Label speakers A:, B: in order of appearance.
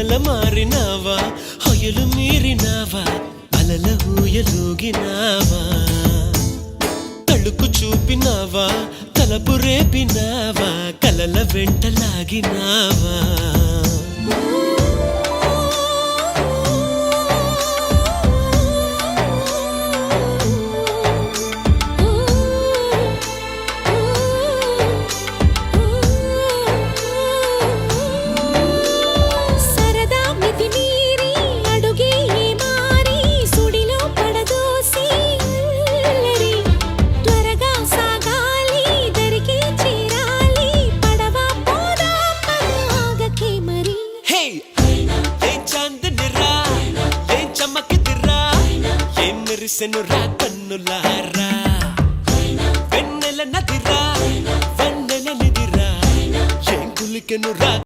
A: వెన్నెల మారినావా హొయలు మీరినావా అలల ఊయలూగినావా తళుకు చూపినావా తలపు రేపినావా కలల వెంటలాగినావా మెరిసెనురా కన్నులారా వెన్నెల నదిరా వెన్నెల నిదిరా ఏం కులికెనురా